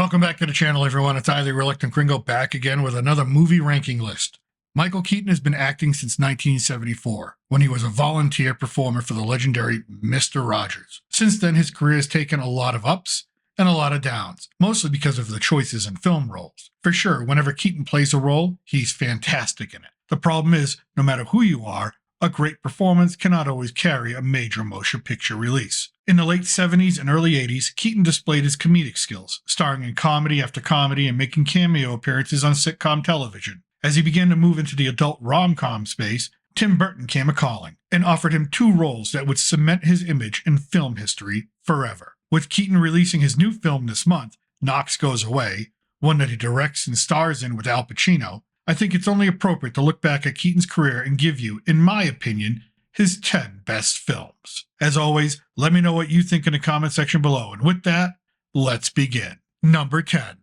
Welcome back to the channel, everyone. It's I, the Reluctant Gringo, back again with another movie ranking list. Michael Keaton has been acting since 1974, when he was a volunteer performer for the legendary Mr. Rogers. Since then, his career has taken a lot of ups and a lot of downs, mostly because of the choices in film roles. For sure, whenever Keaton plays a role, he's fantastic in it. The problem is, no matter who you are, a great performance cannot always carry a major motion picture release. In the late 70s and early 80s, Keaton displayed his comedic skills, starring in comedy after comedy and making cameo appearances on sitcom television. As he began to move into the adult rom-com space, Tim Burton came a-calling and offered him two roles that would cement his image in film history forever. With Keaton releasing his new film this month, Knox Goes Away, one that he directs and stars in with Al Pacino, I think it's only appropriate to look back at Keaton's career and give you, in my opinion, his 10 best films. As always, let me know what you think in the comment section below, and with that, let's begin. Number 10.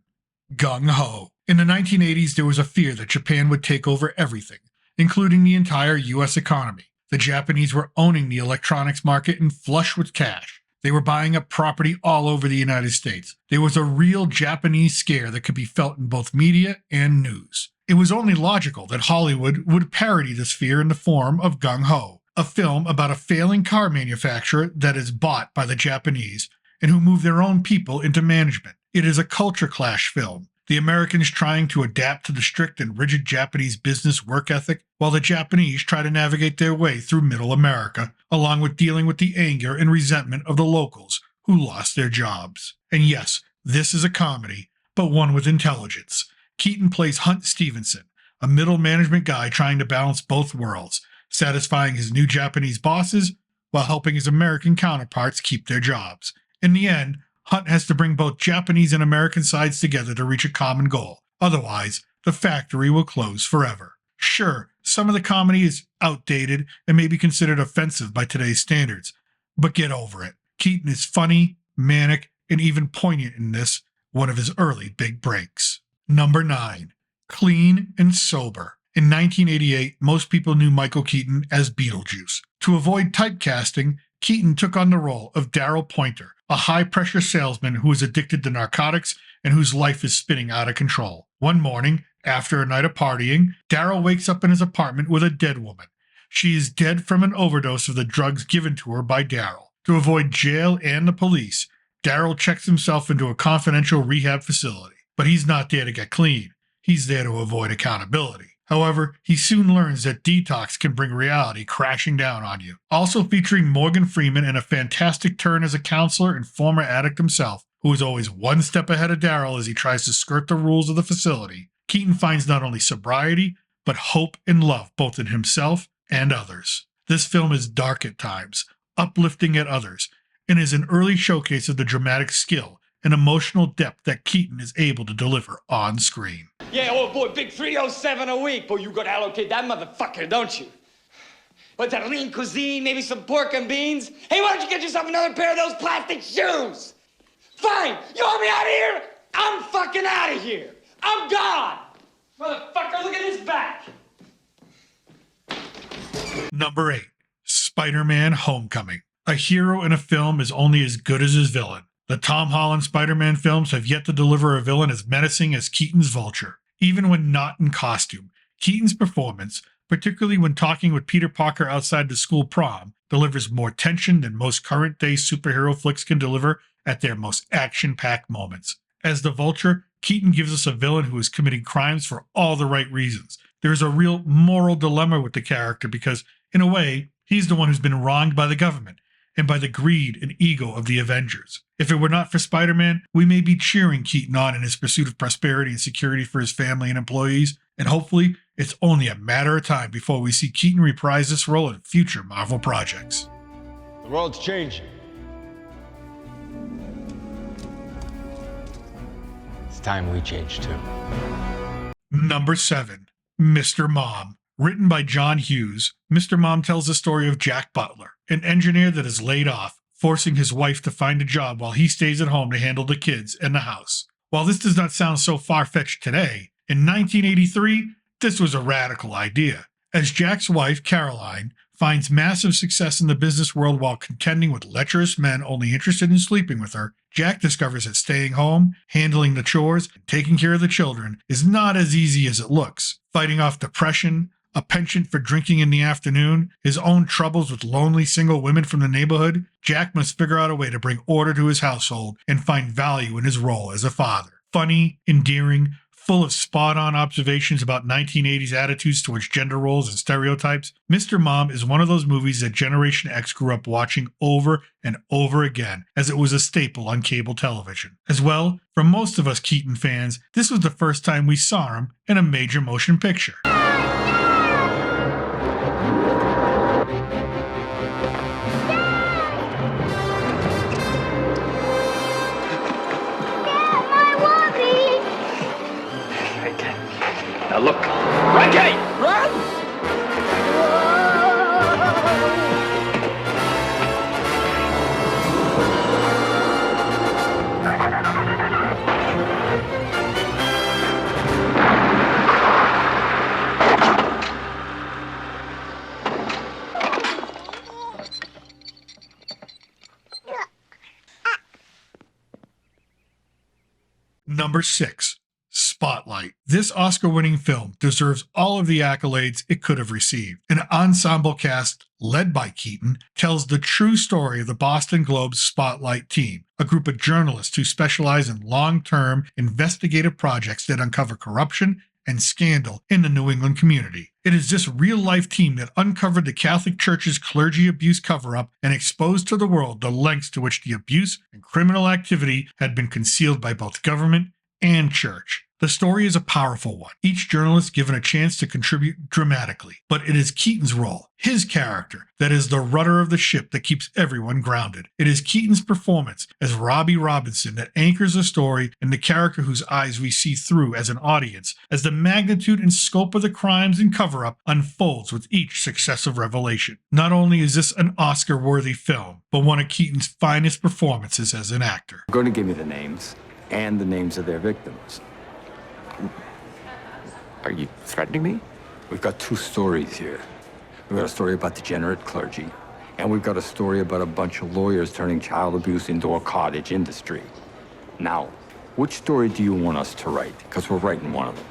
Gung Ho. In the 1980s, there was a fear that Japan would take over everything, including the entire US economy. The Japanese were owning the electronics market and flush with cash. They were buying up property all over the United States. There was a real Japanese scare that could be felt in both media and news. It was only logical that Hollywood would parody this fear in the form of Gung Ho, a film about a failing car manufacturer that is bought by the Japanese and who move their own people into management. It is a culture clash film, the Americans trying to adapt to the strict and rigid Japanese business work ethic, while the Japanese try to navigate their way through middle America, along with dealing with the anger and resentment of the locals who lost their jobs. And yes, this is a comedy, but one with intelligence. Keaton plays Hunt Stevenson, a middle management guy trying to balance both worlds, satisfying his new Japanese bosses while helping his American counterparts keep their jobs. In the end, Hunt has to bring both Japanese and American sides together to reach a common goal. Otherwise, the factory will close forever. Sure, some of the comedy is outdated and may be considered offensive by today's standards, but get over it. Keaton is funny, manic, and even poignant in this, one of his early big breaks. Number 9. Clean and Sober. In 1988, most people knew Michael Keaton as Beetlejuice. To avoid typecasting, Keaton took on the role of Daryl Pointer, a high-pressure salesman who is addicted to narcotics and whose life is spinning out of control. One morning, after a night of partying, Daryl wakes up in his apartment with a dead woman. She is dead from an overdose of the drugs given to her by Daryl. To avoid jail and the police, Daryl checks himself into a confidential rehab facility. But he's not there to get clean. He's there to avoid accountability. However, he soon learns that detox can bring reality crashing down on you. Also featuring Morgan Freeman in a fantastic turn as a counselor and former addict himself, who is always one step ahead of Daryl as he tries to skirt the rules of the facility, Keaton finds not only sobriety, but hope and love both in himself and others. This film is dark at times, uplifting at others, and is an early showcase of the dramatic skill and emotional depth that Keaton is able to deliver on screen. Yeah, oh boy, big 307 a week. Boy, you gotta allocate that motherfucker, don't you? What's that, lean cuisine, maybe some pork and beans? Hey, why don't you get yourself another pair of those plastic shoes? Fine, you want me out of here? I'm fucking out of here. I'm gone. Motherfucker, look at his back. Number 8. Spider-Man Homecoming. A hero in a film is only as good as his villain. The Tom Holland Spider-Man films have yet to deliver a villain as menacing as Keaton's Vulture. Even when not in costume, Keaton's performance, particularly when talking with Peter Parker outside the school prom, delivers more tension than most current-day superhero flicks can deliver at their most action-packed moments. As the Vulture, Keaton gives us a villain who is committing crimes for all the right reasons. There is a real moral dilemma with the character because, in a way, he's the one who's been wronged by the government and by the greed and ego of the Avengers. If it were not for Spider-Man, we may be cheering Keaton on in his pursuit of prosperity and security for his family and employees, and hopefully, it's only a matter of time before we see Keaton reprise this role in future Marvel projects. The world's changing. It's time we change too. Number 7. Mr. Mom. Written by John Hughes, Mr. Mom tells the story of Jack Butler, an engineer that is laid off, forcing his wife to find a job while he stays at home to handle the kids and the house. While this does not sound so far-fetched today, in 1983, this was a radical idea, as Jack's wife, Caroline, finds massive success in the business world while contending with lecherous men only interested in sleeping with her, Jack discovers that staying home, handling the chores, and taking care of the children is not as easy as it looks. Fighting off depression, a penchant for drinking in the afternoon, his own troubles with lonely single women from the neighborhood, Jack must figure out a way to bring order to his household and find value in his role as a father. Funny, endearing, full of spot-on observations about 1980s attitudes towards gender roles and stereotypes, Mr. Mom is one of those movies that Generation X grew up watching over and over again, as it was a staple on cable television. As well, for most of us Keaton fans, this was the first time we saw him in a major motion picture. Now look. Run, Kate! Run! Number 6. Spotlight. This Oscar-winning film deserves all of the accolades it could have received. An ensemble cast led by Keaton tells the true story of the Boston Globe's Spotlight team, a group of journalists who specialize in long-term investigative projects that uncover corruption and scandal in the New England community. It is this real-life team that uncovered the Catholic Church's clergy abuse cover-up and exposed to the world the lengths to which the abuse and criminal activity had been concealed by both government and church. The story is a powerful one, each journalist given a chance to contribute dramatically, but it is Keaton's role, his character, that is the rudder of the ship that keeps everyone grounded. It is Keaton's performance as Robbie Robinson that anchors the story and the character whose eyes we see through as an audience, as the magnitude and scope of the crimes and cover-up unfolds with each successive revelation. Not only is this an Oscar-worthy film, but one of Keaton's finest performances as an actor. You're going to give me the names and the names of their victims. Are you threatening me? We've got two stories here. We've got a story about degenerate clergy, and we've got a story about a bunch of lawyers turning child abuse into a cottage industry. Now, which story do you want us to write? Because we're writing one of them.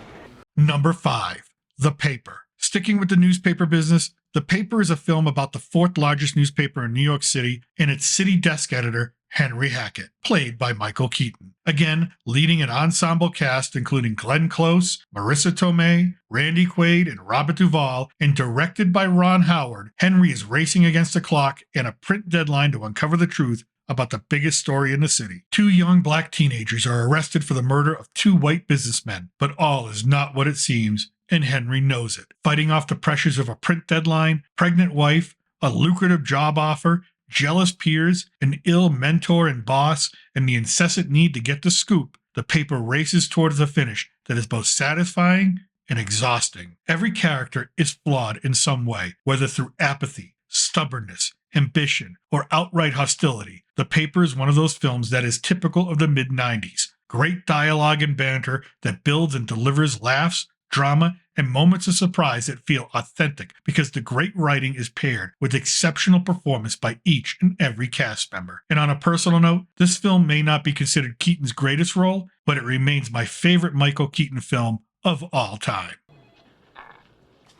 Number 5. The Paper. Sticking with the newspaper business, The Paper is a film about the fourth largest newspaper in New York City and its city desk editor, Henry Hackett, played by Michael Keaton. Again, leading an ensemble cast including Glenn Close, Marissa Tomei, Randy Quaid, and Robert Duvall, and directed by Ron Howard, Henry is racing against the clock and a print deadline to uncover the truth about the biggest story in the city. 2 young black teenagers are arrested for the murder of 2 white businessmen, but all is not what it seems, and Henry knows it. Fighting off the pressures of a print deadline, pregnant wife, a lucrative job offer, jealous peers, an ill mentor and boss, and the incessant need to get the scoop, The Paper races towards a finish that is both satisfying and exhausting. Every character is flawed in some way, whether through apathy, stubbornness, ambition, or outright hostility. The Paper is one of those films that is typical of the mid-90s. Great dialogue and banter that builds and delivers laughs, drama, and moments of surprise that feel authentic because the great writing is paired with exceptional performance by each and every cast member. And on a personal note, this film may not be considered Keaton's greatest role, but it remains my favorite Michael Keaton film of all time.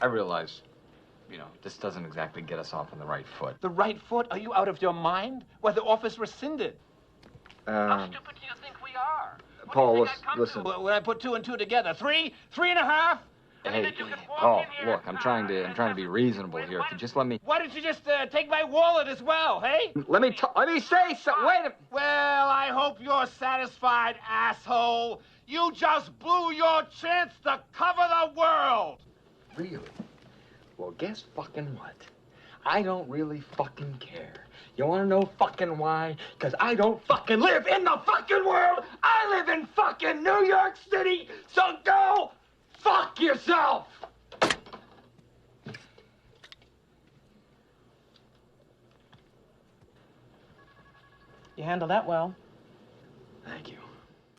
I realize, this doesn't exactly get us off on the right foot. The right foot? Are you out of your mind? Why, the office rescinded. How stupid do you think we are? Paul, listen. When I put 2 and 2 together, 3, 3.5. Hey, Paul, look, I'm trying to be reasonable here. If you just let me... Why don't you just take my wallet as well, hey? Let me say something. Wait a... Well, I hope you're satisfied, asshole. You just blew your chance to cover the world. Really? Well, guess fucking what? I don't really fucking care. You wanna know fucking why? Because I don't fucking live in the fucking world. I live in fucking New York City. So go fuck yourself. You handled that well. Thank you.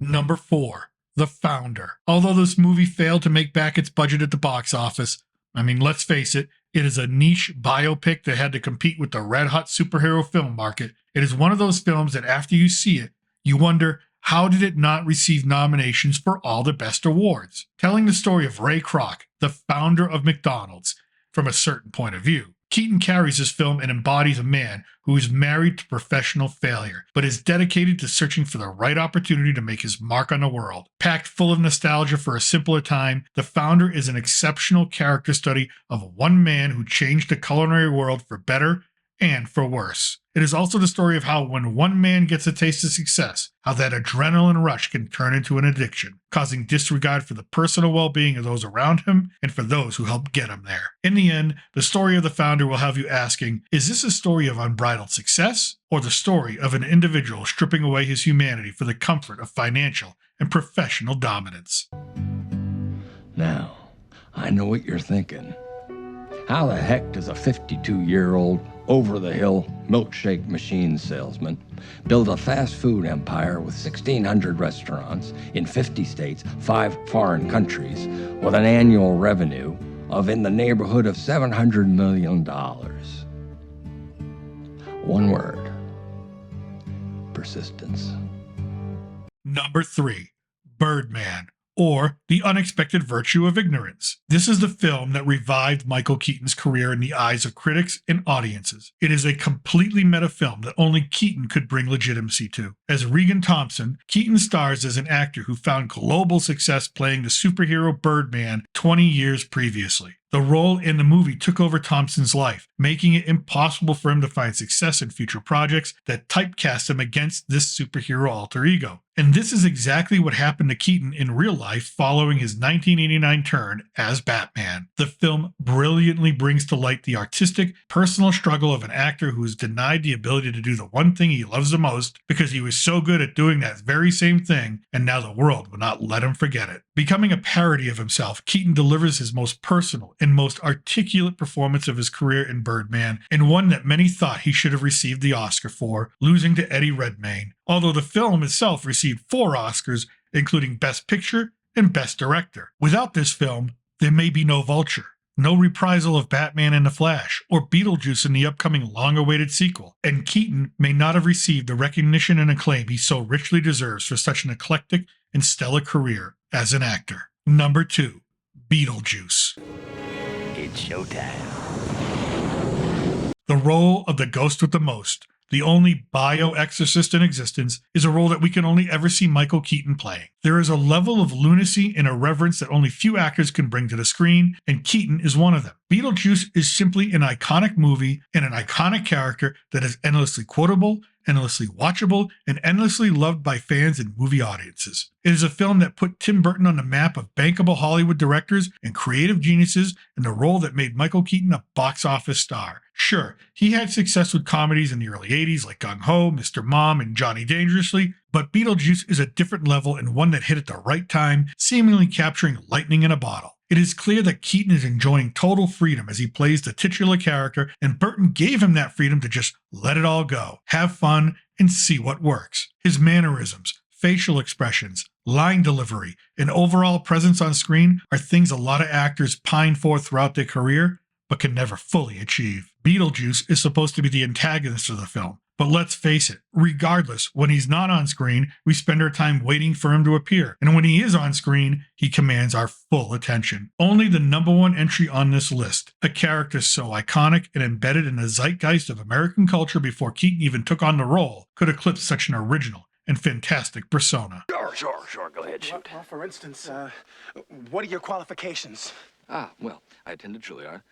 Number 4. The Founder. Although this movie failed to make back its budget at the box office, let's face it, It is a niche biopic that had to compete with the red-hot superhero film market. It is one of those films that after you see it, you wonder, how did it not receive nominations for all the best awards? Telling the story of Ray Kroc, the founder of McDonald's, from a certain point of view. Keaton carries this film and embodies a man who is married to professional failure, but is dedicated to searching for the right opportunity to make his mark on the world. Packed full of nostalgia for a simpler time, The Founder is an exceptional character study of one man who changed the culinary world for better and for worse. It is also the story of how when one man gets a taste of success, how that adrenaline rush can turn into an addiction, causing disregard for the personal well-being of those around him and for those who helped get him there. In the end, the story of The Founder will have you asking, is this a story of unbridled success or the story of an individual stripping away his humanity for the comfort of financial and professional dominance? Now, I know what you're thinking. How the heck does a 52-year-old over-the-hill milkshake machine salesman build a fast food empire with 1,600 restaurants in 50 states, 5 foreign countries, with an annual revenue of in the neighborhood of $700 million? One word: persistence. Number 3, Birdman, or The Unexpected Virtue of Ignorance. This is the film that revived Michael Keaton's career in the eyes of critics and audiences. It is a completely meta film that only Keaton could bring legitimacy to. As Regan Thompson, Keaton stars as an actor who found global success playing the superhero Birdman 20 years previously. The role in the movie took over Thompson's life, making it impossible for him to find success in future projects that typecast him against this superhero alter ego. And this is exactly what happened to Keaton in real life following his 1989 turn as Batman. The film brilliantly brings to light the artistic, personal struggle of an actor who is denied the ability to do the one thing he loves the most because he was so good at doing that very same thing, and now the world will not let him forget it. Becoming a parody of himself, Keaton delivers his most personal and most articulate performance of his career in Birdman, and one that many thought he should have received the Oscar for, losing to Eddie Redmayne. Although the film itself received 4 Oscars, including Best Picture and Best Director. Without this film, there may be no Vulture, no reprisal of Batman and the Flash, or Beetlejuice in the upcoming long-awaited sequel, and Keaton may not have received the recognition and acclaim he so richly deserves for such an eclectic and stellar career as an actor. Number 2, Beetlejuice. It's showtime. The role of the ghost with the most, the only bio-exorcist in existence, is a role that we can only ever see Michael Keaton playing. There is a level of lunacy and irreverence that only few actors can bring to the screen, and Keaton is one of them. Beetlejuice is simply an iconic movie and an iconic character that is endlessly quotable, endlessly watchable, and endlessly loved by fans and movie audiences. It is a film that put Tim Burton on the map of bankable Hollywood directors and creative geniuses, and the role that made Michael Keaton a box office star. Sure, he had success with comedies in the early 80s like Gung Ho, Mr. Mom, and Johnny Dangerously, but Beetlejuice is a different level and one that hit at the right time, seemingly capturing lightning in a bottle. It is clear that Keaton is enjoying total freedom as he plays the titular character, and Burton gave him that freedom to just let it all go, have fun, and see what works. His mannerisms, facial expressions, line delivery, and overall presence on screen are things a lot of actors pine for throughout their career, but can never fully achieve. Beetlejuice is supposed to be the antagonist of the film, but let's face it, regardless, when he's not on screen, we spend our time waiting for him to appear, and when he is on screen, he commands our full attention. Only the number 1 entry on this list, a character so iconic and embedded in the zeitgeist of American culture before Keaton even took on the role, could eclipse such an original and fantastic persona. Sure, go ahead, shoot. Well, for instance, what are your qualifications? Well, I attended Juilliard.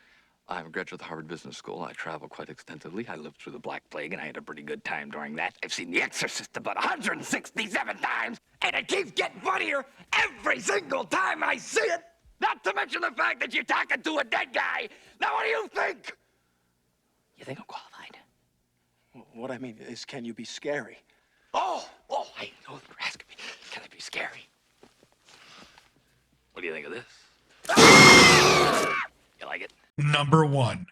I'm a graduate of the Harvard Business School. I travel quite extensively. I lived through the Black Plague, and I had a pretty good time during that. I've seen The Exorcist about 167 times, and it keeps getting funnier every single time I see it. Not to mention the fact that you're talking to a dead guy. Now, what do you think? You think I'm qualified? What I mean is, can you be scary? Oh, I know you're asking me. Can I be scary? What do you think of this? You like it? Number 1,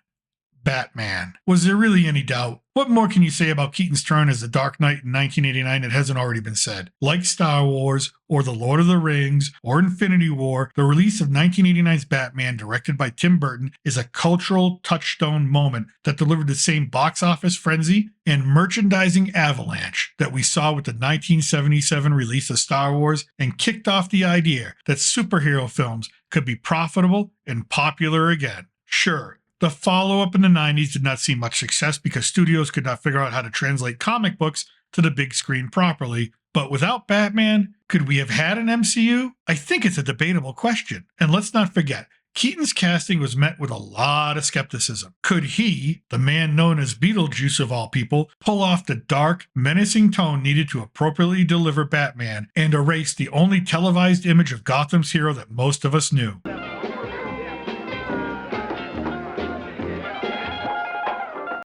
Batman. Was there really any doubt? What more can you say about Keaton's turn as the Dark Knight in 1989 that hasn't already been said? Like Star Wars, or The Lord of the Rings, or Infinity War, the release of 1989's Batman, directed by Tim Burton, is a cultural touchstone moment that delivered the same box office frenzy and merchandising avalanche that we saw with the 1977 release of Star Wars, and kicked off the idea that superhero films could be profitable and popular again. Sure, the follow-up in the 90s did not see much success because studios could not figure out how to translate comic books to the big screen properly. But without Batman, could we have had an MCU? I think it's a debatable question. And let's not forget, Keaton's casting was met with a lot of skepticism. Could he, the man known as Beetlejuice of all people, pull off the dark, menacing tone needed to appropriately deliver Batman and erase the only televised image of Gotham's hero that most of us knew?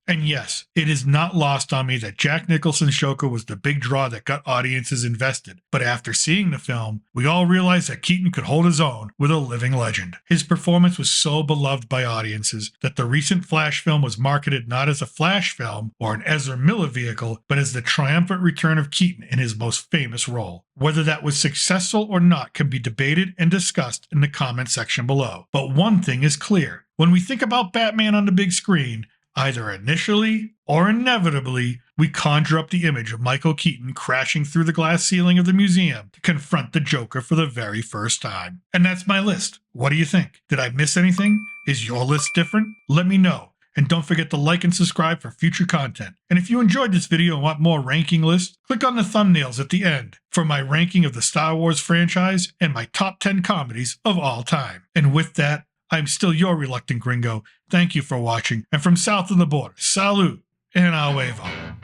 And yes, it is not lost on me that Jack Nicholson's Joker was the big draw that got audiences invested. But after seeing the film, we all realized that Keaton could hold his own with a living legend. His performance was so beloved by audiences that the recent Flash film was marketed not as a Flash film or an Ezra Miller vehicle, but as the triumphant return of Keaton in his most famous role. Whether that was successful or not can be debated and discussed in the comment section below. But one thing is clear. When we think about Batman on the big screen, either initially or inevitably, we conjure up the image of Michael Keaton crashing through the glass ceiling of the museum to confront the Joker for the very first time. And that's my list. What do you think? Did I miss anything? Is your list different? Let me know. And don't forget to like and subscribe for future content. And if you enjoyed this video and want more ranking lists, click on the thumbnails at the end for my ranking of the Star Wars franchise and my top 10 comedies of all time. And with that, I'm still your reluctant gringo. Thank you for watching. And from south of the border, salute and a huevo.